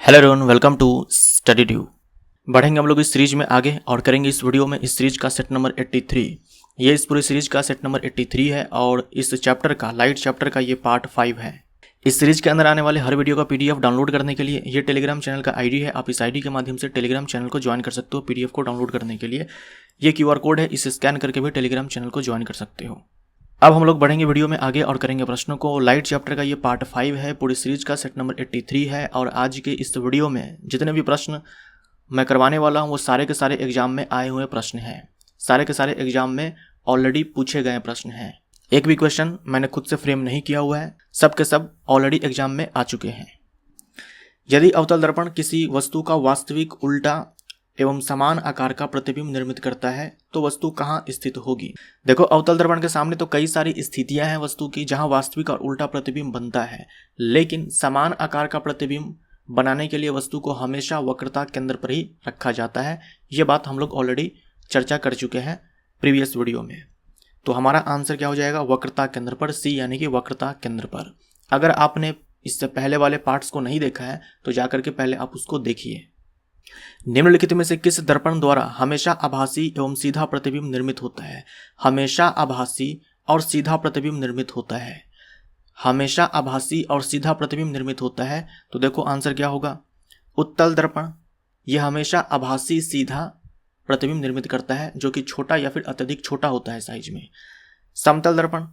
Hello everyone, welcome to study due. बढ़ेंगे हम लोग इस सीरीज में आगे और करेंगे इस वीडियो में इस सीरीज का सेट नंबर 83। ये इस पूरी सीरीज का सेट नंबर 83 है और इस चैप्टर का लाइट चैप्टर का ये पार्ट 5 है। इस सीरीज के अंदर आने वाले हर वीडियो का पीडीएफ डाउनलोड करने के लिए ये टेलीग्राम चैनल का आईडी है। आप इस आईडी के माध्यम से टेलीग्राम चैनल को ज्वाइन कर सकते हो। पीडीएफ को डाउनलोड करने के लिए ये QR कोड है, इसे स्कैन करके भी टेलीग्राम चैनल को ज्वाइन कर सकते हो। अब हम लोग बढ़ेंगे वीडियो में आगे और करेंगे प्रश्नों को। लाइट चैप्टर का ये पार्ट 5 है, पूरी सीरीज का सेट नंबर 83 है और आज के इस वीडियो में जितने भी प्रश्न मैं करवाने वाला हूँ वो सारे के सारे एग्जाम में आए हुए प्रश्न हैं। सारे के सारे एग्जाम में ऑलरेडी पूछे गए प्रश्न हैं। एक भी क्वेश्चन मैंने खुद से फ्रेम नहीं किया हुआ है, सब के सब ऑलरेडी एग्जाम में आ चुके हैं। यदि अवतल दर्पण किसी वस्तु का वास्तविक उल्टा एवं समान आकार का प्रतिबिंब निर्मित करता है तो वस्तु कहाँ स्थित होगी। देखो, अवतल दर्पण के सामने तो कई सारी स्थितियां हैं वस्तु की जहां वास्तविक और उल्टा प्रतिबिंब बनता है, लेकिन समान आकार का प्रतिबिंब बनाने के लिए वस्तु को हमेशा वक्रता केंद्र पर ही रखा जाता है। ये बात हम लोग ऑलरेडी चर्चा कर चुके हैं प्रीवियस वीडियो में। तो हमारा आंसर क्या हो जाएगा? वक्रता केंद्र पर, सी यानी कि वक्रता केंद्र पर। अगर आपने इससे पहले वाले पार्ट्स को नहीं देखा है तो जाकर के पहले आप उसको देखिए। निम्नलिखित में से किस दर्पण द्वारा हमेशा आभासी एवं सीधा प्रतिबिंब निर्मित होता है? हमेशा आभासी और सीधा प्रतिबिंब निर्मित होता है। हमेशा आभासी और सीधा प्रतिबिंब निर्मित होता है तो देखो आंसर क्या होगा? उत्तल दर्पण यह हमेशा आभासी सीधा प्रतिबिंब निर्मित करता है जो कि छोटा या फिर अत्यधिक छोटा होता है साइज में। समतल दर्पण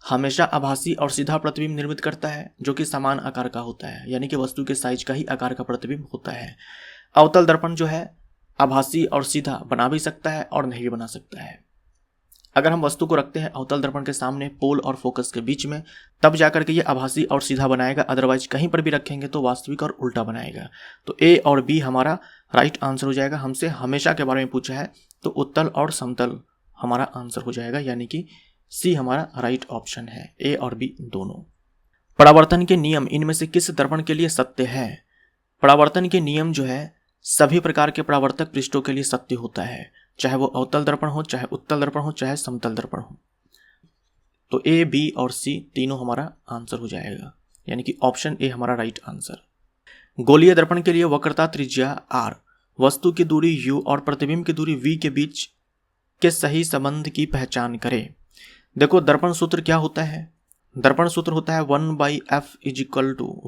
हमेशा आभासी और सीधा प्रतिबिंब निर्मित करता है जो कि समान आकार का होता है, यानी कि वस्तु के साइज का ही आकार का प्रतिबिंब होता है। अवतल दर्पण जो है आभासी और सीधा बना भी सकता है और नहीं भी बना सकता है। अगर हम वस्तु को रखते हैं अवतल दर्पण के सामने पोल और फोकस के बीच में, तब जाकर के ये आभासी और सीधा बनाएगा। अदरवाइज कहीं पर भी रखेंगे तो वास्तविक और उल्टा बनाएगा। तो ए और बी हमारा राइट आंसर हो जाएगा। हमसे हमेशा के बारे में पूछा है तो उत्तल और समतल हमारा आंसर हो जाएगा, यानी कि सी हमारा राइट ऑप्शन है। ए और बी दोनों। परावर्तन के नियम इनमें से किस दर्पण के लिए सत्य है? परावर्तन के नियम जो है सभी प्रकार के परावर्तक पृष्ठों के लिए सत्य होता है, चाहे वो अवतल दर्पण हो, चाहे उत्तल दर्पण हो, चाहे समतल दर्पण हो। तो ए, बी और सी तीनों हमारा आंसर हो जाएगा, यानी कि ऑप्शन ए हमारा राइट आंसर। गोलीय दर्पण के लिए वक्रता त्रिज्या r, वस्तु की दूरी u और प्रतिबिंब की दूरी v के बीच के सही संबंध की पहचान करें। देखो, दर्पण सूत्र क्या होता है? दर्पण सूत्र होता है 1/f =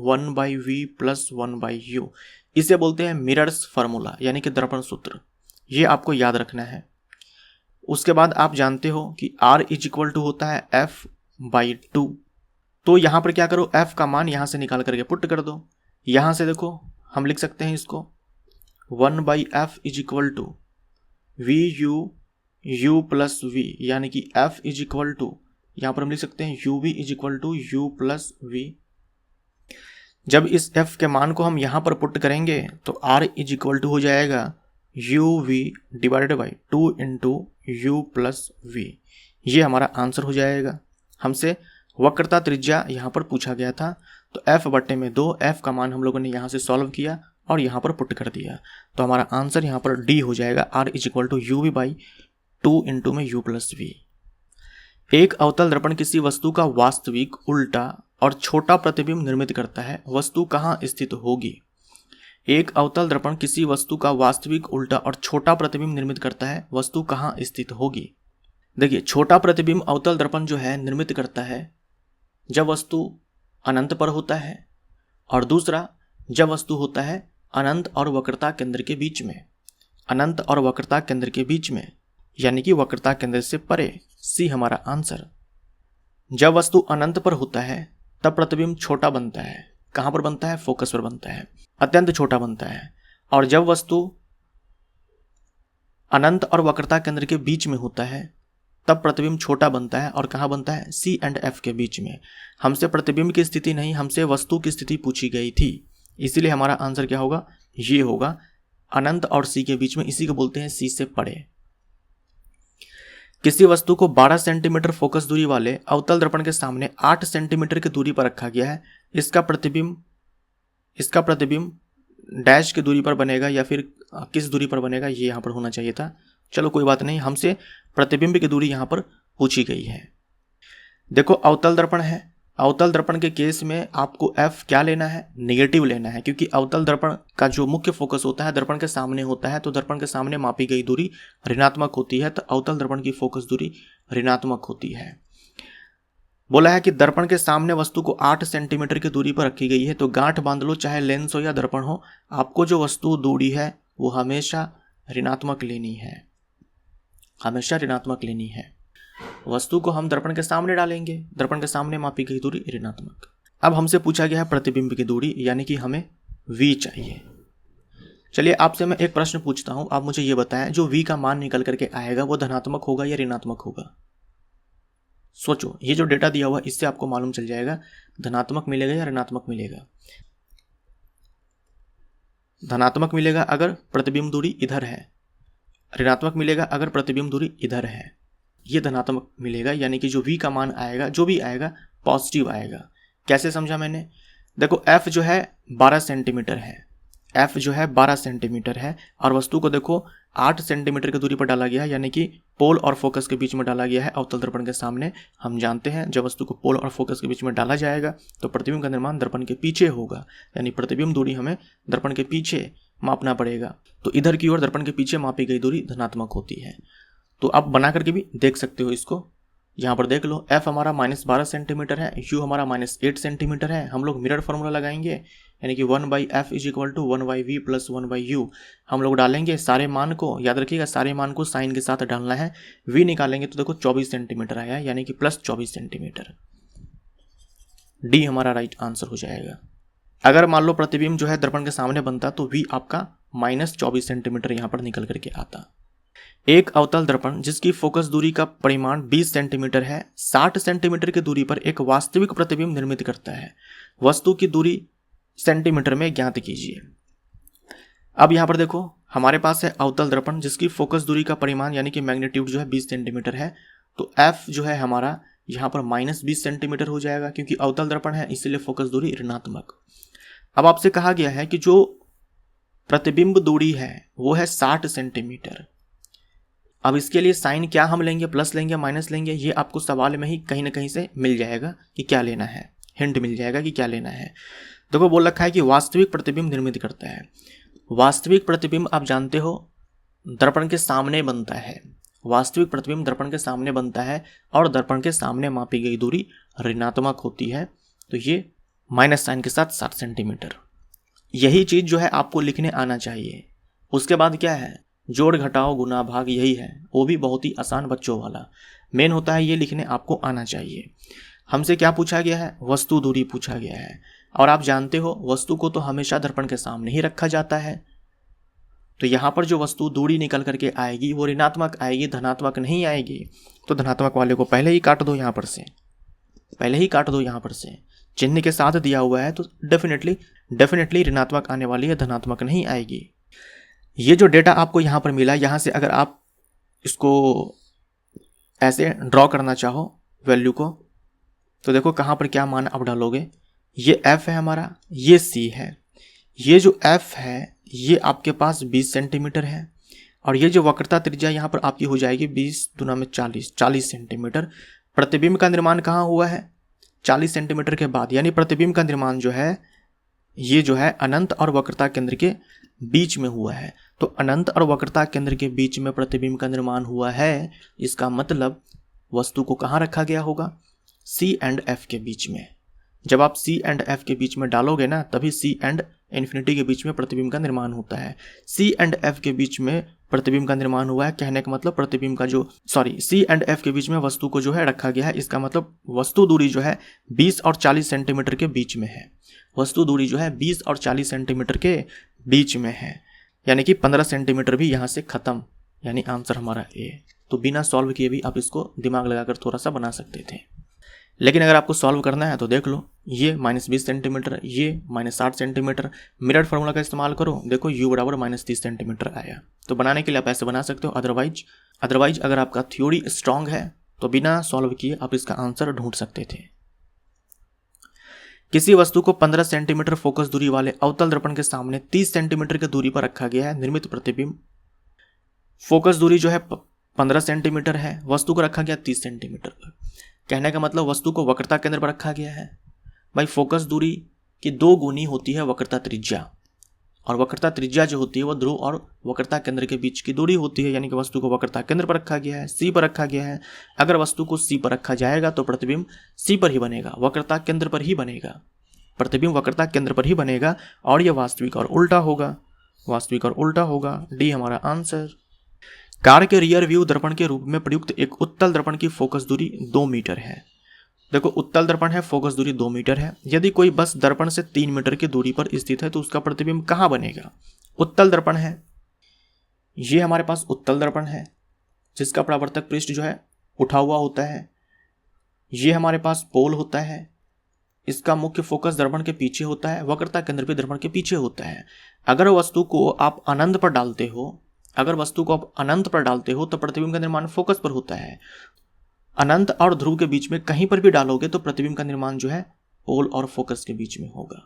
1/v + 1/u। इसे बोलते हैं मिरर्स फार्मूला, यानी कि दर्पण सूत्र। ये आपको याद रखना है। उसके बाद आप जानते हो कि R = होता है f/2। तो यहाँ पर क्या करो, f का मान यहाँ से निकाल करके पुट कर दो। यहाँ से देखो हम लिख सकते हैं इसको 1/f = vu u + v, यानी कि f = यहाँ पर हम लिख सकते हैं uv = u + v। जब इस f के मान को हम यहाँ पर पुट करेंगे तो R = हो जाएगा uv / 2 × u + v। ये हमारा आंसर हो जाएगा। हमसे वक्रता त्रिज्या यहाँ पर पूछा गया था तो f/2, f का मान हम लोगों ने यहाँ से सॉल्व किया और यहाँ पर पुट कर दिया। तो हमारा आंसर यहाँ पर डी हो जाएगा। R = uv / 2 × u + v। एक अवतल दर्पण किसी वस्तु का वास्तविक, उल्टा और छोटा प्रतिबिंब निर्मित करता है, वस्तु कहाँ स्थित होगी? एक अवतल दर्पण किसी वस्तु का वास्तविक, उल्टा और छोटा प्रतिबिंब निर्मित करता है, वस्तु कहाँ स्थित होगी? देखिए, छोटा प्रतिबिंब अवतल दर्पण जो है निर्मित करता है जब वस्तु अनंत पर होता है, और दूसरा जब वस्तु होता है अनंत और वक्रता केंद्र के बीच में। अनंत और वक्रता केंद्र के बीच में, यानी कि वक्रता केंद्र से परे। सी हमारा आंसर। जब वस्तु अनंत पर होता है तब प्रतिबिंब छोटा बनता है। कहाँ पर बनता है? फोकस पर बनता है, अत्यंत छोटा बनता है। और जब वस्तु अनंत और वक्रता केंद्र के बीच में होता है तब प्रतिबिंब छोटा बनता है। और कहाँ बनता है? सी एंड एफ के बीच में। हमसे प्रतिबिंब की स्थिति नहीं, हमसे वस्तु की स्थिति पूछी गई थी, इसीलिए हमारा आंसर क्या होगा? ये होगा अनंत और सी के बीच में। इसी को बोलते हैं सी से परे। किसी वस्तु को 12 सेंटीमीटर फोकस दूरी वाले अवतल दर्पण के सामने 8 सेंटीमीटर की दूरी पर रखा गया है। इसका प्रतिबिंब डैश की दूरी पर बनेगा या फिर किस दूरी पर बनेगा, ये यहाँ पर होना चाहिए था। चलो कोई बात नहीं, हमसे प्रतिबिंब की दूरी यहाँ पर पूछी गई है। देखो, अवतल दर्पण है अवतल दर्पण के केस में आपको f क्या लेना है, नेगेटिव लेना है, क्योंकि अवतल दर्पण का जो मुख्य फोकस होता है दर्पण के सामने होता है, तो दर्पण के सामने मापी गई दूरी ऋणात्मक होती है, तो अवतल दर्पण की फोकस दूरी ऋणात्मक होती है। बोला है कि दर्पण के सामने वस्तु को 8 सेंटीमीटर की दूरी पर रखी गई है, तो गांठ बांध लो, चाहे लेंस हो या दर्पण हो, आपको जो वस्तु दूरी है वो हमेशा ऋणात्मक लेनी है, हमेशा ऋणात्मक लेनी है। वस्तु को हम दर्पण के सामने डालेंगे, दर्पण के सामने मापी गई दूरी ऋणात्मक। अब हमसे पूछा गया है प्रतिबिंब की दूरी, यानी कि हमें v चाहिए। चलिए आपसे मैं एक प्रश्न पूछता हूं, आप मुझे ये बताएं, जो v का मान निकल करके आएगा वो धनात्मक होगा या ऋणात्मक होगा? सोचो, ये जो डेटा दिया हुआ इससे आपको मालूम चल जाएगा धनात्मक मिलेगा या ऋणात्मक मिलेगा। धनात्मक मिलेगा अगर प्रतिबिंब दूरी इधर है, ऋणात्मक मिलेगा अगर प्रतिबिंब दूरी इधर है। ये धनात्मक मिलेगा, यानी कि जो v का मान आएगा, जो भी आएगा पॉजिटिव आएगा। कैसे समझा मैंने? देखो f जो है 12 सेंटीमीटर है, f जो है 12 सेंटीमीटर है, और वस्तु को देखो 8 सेंटीमीटर की दूरी पर डाला गया है, यानी कि पोल और फोकस के बीच में डाला गया है अवतल दर्पण के सामने। हम जानते हैं जब वस्तु को पोल और फोकस के बीच में डाला जाएगा तो प्रतिबिंब का निर्माण दर्पण के पीछे होगा, यानी प्रतिबिंब दूरी हमें दर्पण के पीछे मापना पड़ेगा। तो इधर की ओर दर्पण के पीछे मापी गई दूरी धनात्मक होती है। तो आप बना करके भी देख सकते हो इसको। यहाँ पर देख लो, f हमारा -12 सेंटीमीटर है, u हमारा -8 सेंटीमीटर है। हम लोग मिरर फॉर्मूला लगाएंगे, यानी कि 1/f = 1/v + 1/u। हम लोग डालेंगे सारे मान को, याद रखिएगा सारे मान को साइन के साथ डालना है। v निकालेंगे तो देखो 24 सेंटीमीटर आया, यानी कि +24 सेंटीमीटर। डी हमारा राइट आंसर हो जाएगा। अगर मान लो प्रतिबिंब जो है दर्पण के सामने बनता तो v आपका -24 सेंटीमीटर यहाँ पर निकल करके आता। एक अवतल दर्पण जिसकी फोकस दूरी का परिमाण 20 सेंटीमीटर है, 60 सेंटीमीटर की दूरी पर एक वास्तविक प्रतिबिंब निर्मित करता है। वस्तु की दूरी सेंटीमीटर में ज्ञात कीजिए। अब यहाँ पर देखो हमारे पास है अवतल दर्पण जिसकी फोकस दूरी का परिमाण यानी कि मैग्नीट्यूड जो है 20 सेंटीमीटर है, तो f जो है हमारा यहाँ पर -20 सेंटीमीटर हो जाएगा, क्योंकि अवतल दर्पण है इसलिए फोकस दूरी ऋणात्मक। अब आपसे कहा गया है कि जो प्रतिबिंब दूरी है वो है 60 सेंटीमीटर। अब इसके लिए साइन क्या हम लेंगे, प्लस लेंगे माइनस लेंगे, ये आपको सवाल में ही कहीं ना कहीं से मिल जाएगा कि क्या लेना है, हिंट मिल जाएगा कि क्या लेना है। देखो बोल रखा है कि वास्तविक प्रतिबिंब निर्मित करता है। वास्तविक प्रतिबिंब आप जानते हो दर्पण के सामने बनता है, वास्तविक प्रतिबिंब दर्पण के सामने बनता है और दर्पण के सामने मापी गई दूरी ऋणात्मक होती है, तो ये माइनस साइन के साथ 60 सेंटीमीटर। यही चीज जो है आपको लिखने आना चाहिए। उसके बाद क्या है, जोड़ घटाओ गुना भाग, यही है, वो भी बहुत ही आसान बच्चों वाला। मेन होता है ये लिखने आपको आना चाहिए। हमसे क्या पूछा गया है, वस्तु दूरी पूछा गया है, और आप जानते हो वस्तु को तो हमेशा दर्पण के सामने ही रखा जाता है। तो यहाँ पर जो वस्तु दूरी निकल करके आएगी वो ऋणात्मक आएगी, धनात्मक नहीं आएगी। तो धनात्मक वाले को पहले ही काट दो, यहाँ पर से पहले ही काट दो, यहाँ पर से चिन्ह के साथ दिया हुआ है, तो डेफिनेटली ऋणात्मक आने वाली है, धनात्मक नहीं आएगी। ये जो डेटा आपको यहाँ पर मिला, यहाँ से अगर आप इसको ऐसे ड्रॉ करना चाहो वैल्यू को, तो देखो कहाँ पर क्या मान आप डालोगे। ये f है हमारा, ये c है। ये जो f है ये आपके पास 20 सेंटीमीटर है, और ये जो वक्रता त्रिज्या यहाँ पर आपकी हो जाएगी 20 दूना में 40 सेंटीमीटर। प्रतिबिंब का निर्माण कहाँ हुआ है, 40 सेंटीमीटर के बाद, यानी प्रतिबिंब का निर्माण जो है ये जो है अनंत और वक्रता केंद्र के बीच में हुआ है। तो अनंत और वक्रता केंद्र के बीच में प्रतिबिंब का निर्माण हुआ है, इसका मतलब वस्तु को कहाँ रखा गया होगा, C एंड F के बीच में। जब आप C एंड F के बीच में डालोगे ना, तभी C एंड इन्फिनिटी के बीच में प्रतिबिंब का निर्माण होता है। C एंड F के बीच में प्रतिबिंब का निर्माण हुआ है, कहने का मतलब प्रतिबिंब का जो C एंड F के बीच में वस्तु को जो है रखा गया है, इसका मतलब वस्तु दूरी जो है 20 और 40 सेंटीमीटर के बीच में है। वस्तु दूरी जो है 20 और 40 सेंटीमीटर के बीच में है, यानी कि 15 सेंटीमीटर भी यहाँ से खत्म, यानी आंसर हमारा ए। तो बिना सॉल्व किए भी आप इसको दिमाग लगाकर थोड़ा सा बना सकते थे, लेकिन अगर आपको सॉल्व करना है तो देख लो, ये -20 सेंटीमीटर, ये -60 सेंटीमीटर। मिरर फार्मूला का इस्तेमाल करो, देखो u = -30 सेंटीमीटर आया। तो बनाने के लिए आप ऐसे बना सकते हो, अदरवाइज अगर आपका थ्योरी स्ट्रांग है तो बिना सॉल्व किए आप इसका आंसर ढूंढ सकते थे। किसी वस्तु को 15 सेंटीमीटर फोकस दूरी वाले अवतल दर्पण के सामने 30 सेंटीमीटर की दूरी पर रखा गया है। निर्मित प्रतिबिंब, फोकस दूरी जो है 15 सेंटीमीटर है, वस्तु को रखा गया 30 सेंटीमीटर पर। कहने का मतलब वस्तु को वक्रता केंद्र पर रखा गया है। भाई फोकस दूरी की 2 गुनी होती है वक्रता त्रिज्या, और वक्रता त्रिज्या जो होती है वो ध्रुव और वक्रता केंद्र के बीच की दूरी होती है, यानी कि वस्तु को वक्रता केंद्र पर रखा गया है, सी पर रखा गया है। अगर वस्तु को सी पर रखा जाएगा तो प्रतिबिंब सी पर ही बनेगा, वक्रता केंद्र पर ही बनेगा, प्रतिबिंब वक्रता केंद्र पर ही बनेगा, और यह वास्तविक और उल्टा होगा, वास्तविक और उल्टा होगा। डी हमारा आंसर। कार के रियर व्यू दर्पण के रूप में प्रयुक्त एक उत्तल दर्पण की फोकस दूरी 2 मीटर है। देखो उत्तल दर्पण है, फोकस दूरी 2 मीटर है। यदि कोई बस दर्पण से 3 मीटर की दूरी पर स्थित है तो उसका प्रतिबिंब कहाँ बनेगा? उत्तल दर्पण है, ये हमारे पास उत्तल दर्पण है जिसका परावर्तक पृष्ठ जो है उठा हुआ होता है। ये हमारे पास पोल होता है, इसका मुख्य फोकस दर्पण के पीछे होता है, वक्रता केंद्र भी दर्पण के पीछे होता है। अगर वस्तु को आप अनंत पर डालते हो, अगर वस्तु को आप अनंत पर डालते हो तो प्रतिबिंब का निर्माण फोकस पर होता है। अनंत और ध्रुव के बीच में कहीं पर भी डालोगे तो प्रतिबिंब का निर्माण जो है पोल और फोकस के बीच में होगा।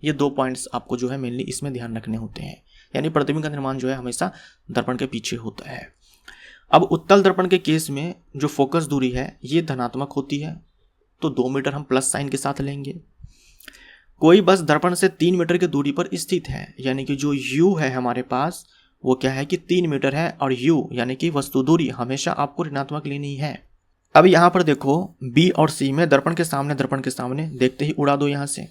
ये 2 पॉइंट्स आपको जो है मेनली इसमें ध्यान रखने होते हैं, यानी प्रतिबिंब का निर्माण जो है हमेशा दर्पण के पीछे होता है। अब उत्तल दर्पण के केस में जो फोकस दूरी है ये धनात्मक होती है, तो 2 मीटर हम प्लस साइन के साथ लेंगे। कोई बस दर्पण से 3 मीटर की दूरी पर स्थित है, यानी कि जो u है हमारे पास वो क्या है कि 3 मीटर है, और u यानी कि वस्तु दूरी हमेशा आपको ऋणात्मक लेनी है। अब यहां पर देखो B और C में दर्पण के सामने देखते ही उड़ा दो यहां से,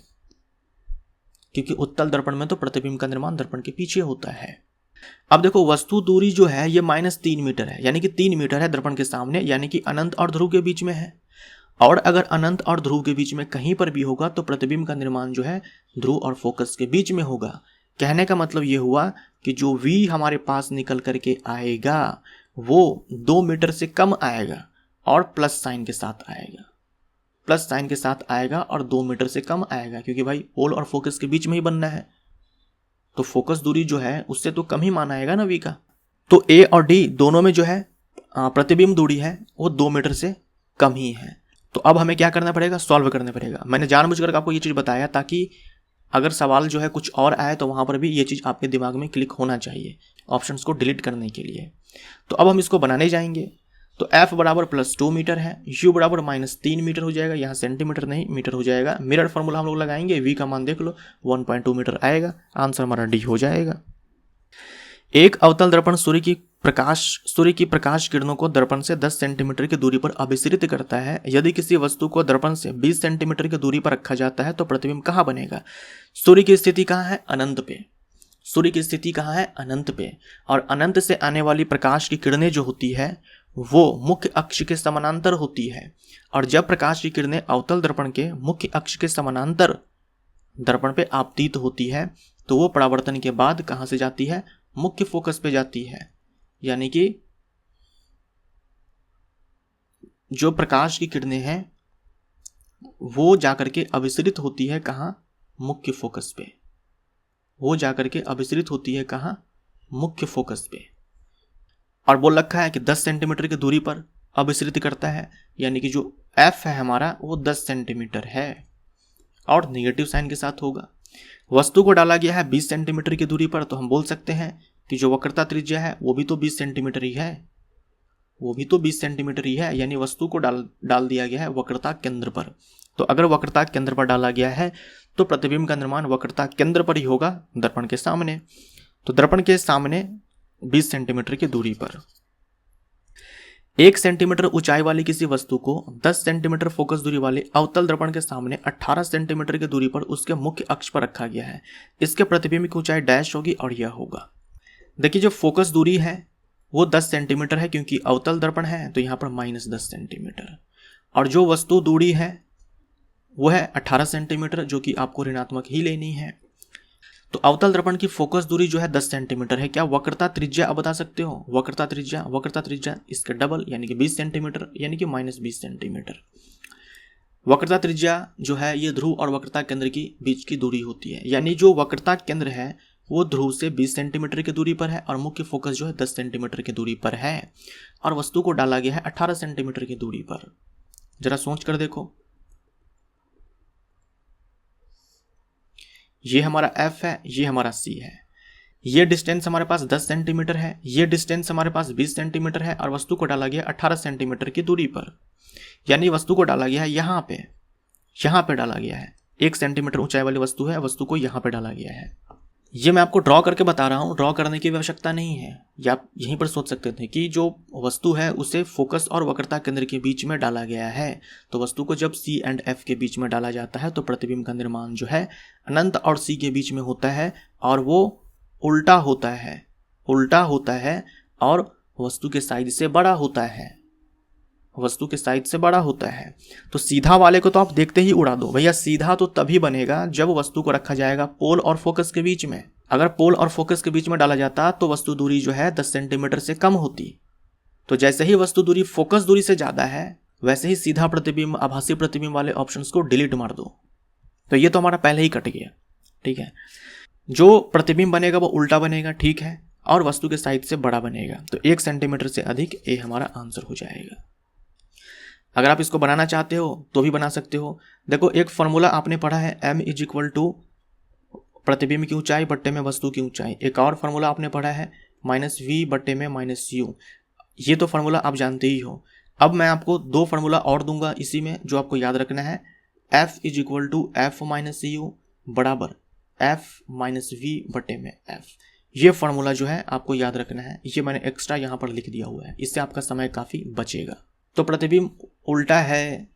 क्योंकि उत्तल दर्पण में तो प्रतिबिंब का निर्माण दर्पण के पीछे होता है। अब देखो वस्तु दूरी जो है ये -3 मीटर है, यानी कि 3 मीटर है दर्पण के सामने, यानी कि अनंत और ध्रुव के बीच में है। और अगर अनंत और ध्रुव के बीच में कहीं पर भी होगा तो प्रतिबिंब का निर्माण जो है ध्रुव और फोकस के बीच में होगा। कहने का मतलब ये हुआ कि जो V हमारे पास निकल करके आएगा वो 2 मीटर से कम आएगा और प्लस साइन के साथ आएगा, प्लस साइन के साथ आएगा और 2 मीटर से कम आएगा, क्योंकि भाई पोल और फोकस के बीच में ही बनना है, तो फोकस दूरी जो है उससे तो कम ही माना आएगा ना V का। तो A और D दोनों में जो है प्रतिबिंब दूरी है वो 2 मीटर से कम ही है। तो अब हमें क्या करना पड़ेगा? सॉल्व करना पड़ेगा। मैंने जानबूझकर आपको ये चीज़ बताया ताकि अगर सवाल जो है कुछ और आए तो वहाँ पर भी ये चीज़ आपके दिमाग में क्लिक होना चाहिए ऑप्शंस को डिलीट करने के लिए। तो अब हम इसको बनाने जाएंगे। तो F बराबर +2 मीटर है, U बराबर -3 मीटर हो जाएगा, यहाँ सेंटीमीटर नहीं मीटर हो जाएगा। मिरर फार्मूला हम लोग लगाएंगे, V का मान देख लो 1.2 मीटर आएगा, आंसर हमारा डी हो जाएगा। एक अवतल दर्पण सूर्य की प्रकाश किरणों को दर्पण से 10 सेंटीमीटर की दूरी पर अभिसरित करता है। यदि किसी वस्तु को दर्पण से 20 सेंटीमीटर की दूरी पर रखा जाता है तो प्रतिबिंब कहाँ बनेगा? सूर्य की स्थिति कहाँ है? अनंत पे। सूर्य की स्थिति कहाँ है? अनंत पे। और अनंत से आने वाली प्रकाश की किरणें जो होती है वो मुख्य अक्ष के समानांतर होती है, और जब प्रकाश की किरणें अवतल दर्पण के मुख्य अक्ष के समानांतर दर्पण पे आपतित होती है तो वो परावर्तन के बाद कहाँ से जाती है? मुख्य फोकस पे जाती है। यानी कि जो प्रकाश की किरणें हैं वो जाकर के अभिसरित होती है कहाँ? मुख्य फोकस पे। वो जाकर के अभिसरित होती है कहाँ? मुख्य फोकस पे। और बोल रखा है कि 10 सेंटीमीटर की दूरी पर अभिसरित करता है, यानी कि जो F है हमारा वो 10 सेंटीमीटर है और नेगेटिव साइन के साथ होगा। वस्तु को डाला गया है 20 सेंटीमीटर की दूरी पर, तो हम बोल सकते हैं कि जो वक्रता त्रिज्या है वो भी तो 20 सेंटीमीटर ही है, वो भी तो 20 सेंटीमीटर ही है, यानी वस्तु को डाल दिया गया है वक्रता केंद्र पर। तो अगर वक्रता केंद्र पर डाला गया है तो प्रतिबिंब का निर्माण वक्रता केंद्र पर ही होगा, दर्पण के सामने। तो दर्पण के सामने 20 सेंटीमीटर की दूरी पर 1 सेंटीमीटर ऊंचाई वाली किसी वस्तु को 10 सेंटीमीटर फोकस दूरी वाले अवतल दर्पण के सामने 18 सेंटीमीटर की दूरी पर उसके मुख्य अक्ष पर रखा गया है। इसके प्रतिबिंब की ऊंचाई डैश होगी और यह होगा। देखिए जो फोकस दूरी है वो 10 सेंटीमीटर है, क्योंकि अवतल दर्पण है तो यहाँ पर -10 सेंटीमीटर, और जो वस्तु दूरी है वो है 18 सेंटीमीटर, जो कि आपको ऋणात्मक ही लेनी है। तो अवतल दर्पण की फोकस दूरी जो है 10 सेंटीमीटर है। क्या वक्रता त्रिज्या अब बता सकते हो? वक्रता त्रिज्या इसके डबल यानी कि 20 सेंटीमीटर, यानी कि -20 सेंटीमीटर। वक्रता त्रिज्या जो है ये ध्रुव और वक्रता केंद्र की बीच की दूरी होती है, यानी जो वक्रता केंद्र है वो ध्रुव से 20 सेंटीमीटर की दूरी पर है और मुख्य फोकस जो है 10 सेंटीमीटर की दूरी पर है, और वस्तु को डाला गया है 18 सेंटीमीटर की दूरी पर। जरा सोच कर देखो, ये हमारा F है, ये हमारा C है। ये डिस्टेंस हमारे पास 10 सेंटीमीटर है, ये डिस्टेंस हमारे पास 20 सेंटीमीटर है और वस्तु को डाला गया 18 सेंटीमीटर की दूरी पर, यानी वस्तु को डाला गया है यहाँ पे डाला गया है। 1 सेंटीमीटर ऊंचाई वाली वस्तु है, वस्तु को यहाँ पे डाला गया है। ये मैं आपको ड्रॉ करके बता रहा हूँ, ड्रॉ करने की आवश्यकता नहीं है। या आप यहीं पर सोच सकते थे कि जो वस्तु है उसे फोकस और वक्रता केंद्र के बीच में डाला गया है, तो वस्तु को जब C एंड F के बीच में डाला जाता है तो प्रतिबिंब का निर्माण जो है अनंत और C के बीच में होता है और वो उल्टा होता है और वस्तु के साइज से बड़ा होता है। तो सीधा वाले को तो आप देखते ही उड़ा दो भैया, सीधा तो तभी बनेगा जब वस्तु को रखा जाएगा पोल और फोकस के बीच में। अगर पोल और फोकस के बीच में डाला जाता तो वस्तु दूरी जो है 10 सेंटीमीटर से कम होती। तो जैसे ही वस्तु दूरी फोकस दूरी से ज़्यादा है वैसे ही सीधा प्रतिबिंब आभासी प्रतिबिंब वाले ऑप्शंस को डिलीट मार दो। तो ये तो हमारा पहले ही कट गया, ठीक है। जो प्रतिबिंब बनेगा वो उल्टा बनेगा, ठीक है, और वस्तु के साइज से बड़ा बनेगा। तो 1 सेंटीमीटर से अधिक ए हमारा आंसर हो जाएगा। अगर आप इसको बनाना चाहते हो तो भी बना सकते हो। देखो एक फॉर्मूला आपने पढ़ा है m = प्रतिबिंब की ऊंचाई बट्टे में वस्तु की ऊंचाई। एक और फार्मूला आपने पढ़ा है -v बट्टे में -u। ये तो फार्मूला आप जानते ही हो। अब मैं आपको 2 फार्मूला और दूंगा इसी में, जो आपको याद रखना है। f = f - u बराबर f - v बट्टे में f। ये फार्मूला जो है आपको याद रखना है। ये मैंने एक्स्ट्रा यहाँ पर लिख दिया हुआ है, इससे आपका समय काफ़ी बचेगा। तो प्रतिबिंब उल्टा है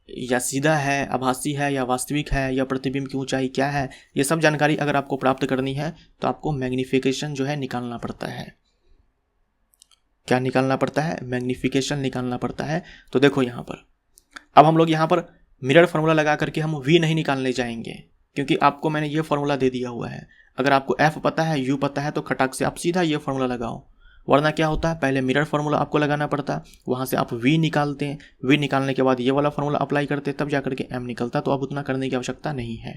या सीधा है, आभासी है या वास्तविक है, या प्रतिबिंब की ऊंचाई क्या है, ये सब जानकारी अगर आपको प्राप्त करनी है तो आपको मैग्नीफिकेशन जो है निकालना पड़ता है। क्या निकालना पड़ता है? मैग्नीफिकेशन निकालना पड़ता है। तो देखो यहाँ पर अब हम लोग यहाँ पर मिरर फार्मूला लगा करके हम v नहीं निकालने जाएंगे, क्योंकि आपको मैंने ये फार्मूला दे दिया हुआ है। अगर आपको f पता है, u पता है, तो खटाक से आप सीधा ये फार्मूला लगाओ। वरना क्या होता है, पहले मिरर फार्मूला आपको लगाना पड़ता है, वहाँ से आप v निकालते हैं, v निकालने के बाद ये वाला फार्मूला अप्लाई करते हैं, तब जाकर के m निकलता। तो अब उतना करने की आवश्यकता नहीं है।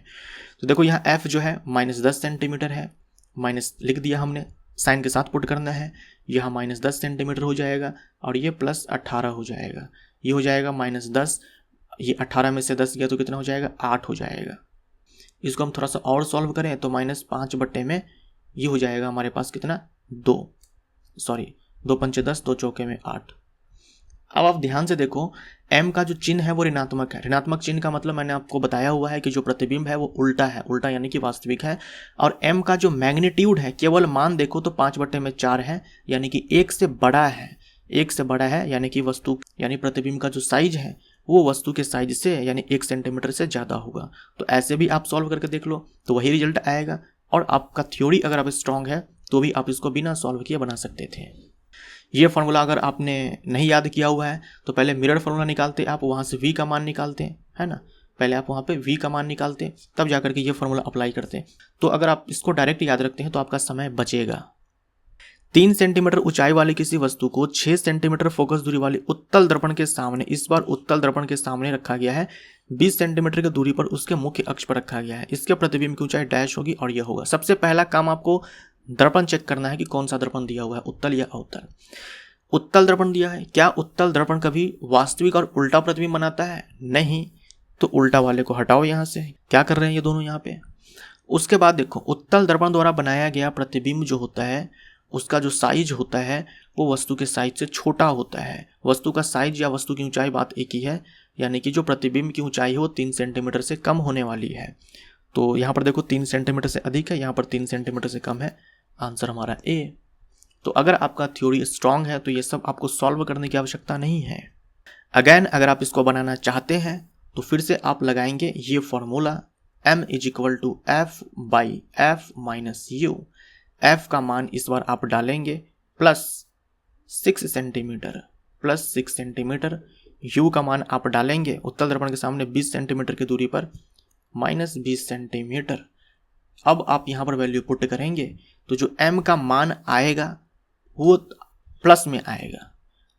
तो देखो यहाँ f जो है -10 सेंटीमीटर है, माइनस लिख दिया हमने, साइन के साथ पुट करना है। यहाँ -10 सेंटीमीटर हो जाएगा और ये +18 हो जाएगा। ये हो जाएगा -10, ये 18 में से 10 गया तो कितना हो जाएगा? 8 हो जाएगा। इसको हम थोड़ा सा और सॉल्व करें तो -5 बट्टे में ये हो जाएगा हमारे पास कितना? 2 पंचे 10, 2 चौके में 8। अब आप ध्यान से देखो, m का जो चिन्ह है वो ऋणात्मक है। ऋणात्मक चिन्ह का मतलब मैंने आपको बताया हुआ है कि जो प्रतिबिंब है वो उल्टा है, उल्टा यानी कि वास्तविक है। और m का जो मैग्नीट्यूड है, केवल मान देखो तो 5/4 है, यानी कि 1 से बड़ा है। 1 से बड़ा है यानी कि वस्तु यानी प्रतिबिंब का जो साइज है वो वस्तु के साइज से यानी 1 सेंटीमीटर से ज़्यादा होगा। तो ऐसे भी आप सॉल्व करके देख लो तो वही रिजल्ट आएगा। और आपका थ्योरी अगर आप स्ट्रांग है तो भी आप इसको बिना सॉल्व किए बना सकते थे। ये फार्मूला अगर आपने नहीं याद किया हुआ है तो पहले मिरर फार्मूला निकालते, आप वहाँ से v का मान निकालते हैं, है ना। पहले आप वहाँ पे v का मान निकालते तब जाकर के ये फार्मूला अप्लाई करते। तो अगर आप इसको डायरेक्ट याद रखते हैं तो आपका समय बचेगा। 3 सेंटीमीटर ऊंचाई वाली किसी वस्तु को 6 सेंटीमीटर फोकस दूरी वाली उत्तल दर्पण के सामने, इस बार उत्तल दर्पण के सामने रखा गया है। 20 सेंटीमीटर की दूरी पर उसके मुख्य अक्ष पर रखा गया है। इसके प्रतिबिंब की ऊंचाई डैश होगी और यह होगा। सबसे पहला काम आपको दर्पण चेक करना है कि कौन सा दर्पण दिया हुआ है, उत्तल या अवतल। उत्तल दर्पण दिया है। क्या उत्तल दर्पण कभी वास्तविक और उल्टा प्रतिबिंब बनाता है? नहीं। तो उल्टा वाले को हटाओ यहाँ से। क्या कर रहे हैं ये दोनों यहाँ पे? उसके बाद देखो, उत्तल दर्पण द्वारा बनाया गया प्रतिबिंब जो होता है उसका जो साइज होता है वो वस्तु के साइज से छोटा होता है। वस्तु का साइज या वस्तु की ऊंचाई बात एक ही है, यानी कि जो प्रतिबिंब की ऊंचाई है वो 3 सेंटीमीटर से कम होने वाली है। तो यहाँ पर देखो 3 सेंटीमीटर से अधिक है, यहाँ पर 3 सेंटीमीटर से कम है। आंसर हमारा ए। तो अगर आपका थ्योरी स्ट्रांग है तो ये सब आपको सॉल्व करने की आवश्यकता नहीं है। अगेन अगर आप इसको बनाना चाहते हैं तो फिर से आप लगाएंगे ये formula m = f/f - u। f का मान इस बार आप डालेंगे +6 सेंटीमीटर, u का मान आप डालेंगे उत्तल दर्पण के सामने 20 सेंटीमीटर की दूरी पर -20 सेंटीमीटर। अब आप यहाँ पर वैल्यू पुट करेंगे तो जो m का मान आएगा वो प्लस में आएगा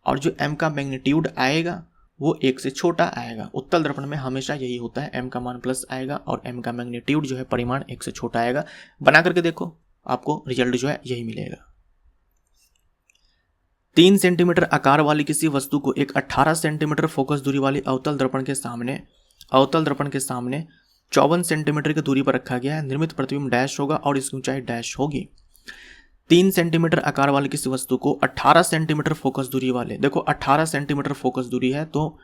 और जो m का मैग्नीट्यूड आएगा वो 1 से छोटा आएगा। उत्तल दर्पण में हमेशा यही होता है, m का मान प्लस आएगा और m का मैग्नीट्यूड जो है परिमाण 1 से छोटा आएगा। बना करके देखो, आपको रिजल्ट जो है यही मिलेगा। 3 सेंटीमीटर आकार वाली किसी वस्तु को एक 18 सेंटीमीटर फोकस दूरी वाली अवतल दर्पण के सामने 54 सेंटीमीटर की दूरी पर रखा गया है। निर्मित प्रतिबिंब डैश होगा और इसकी ऊंचाई डैश होगी। 3 सेंटीमीटर आकार वाले किसी वस्तु को 18 सेंटीमीटर फोकस दूरी वाले, देखो 18 सेंटीमीटर फोकस दूरी है तो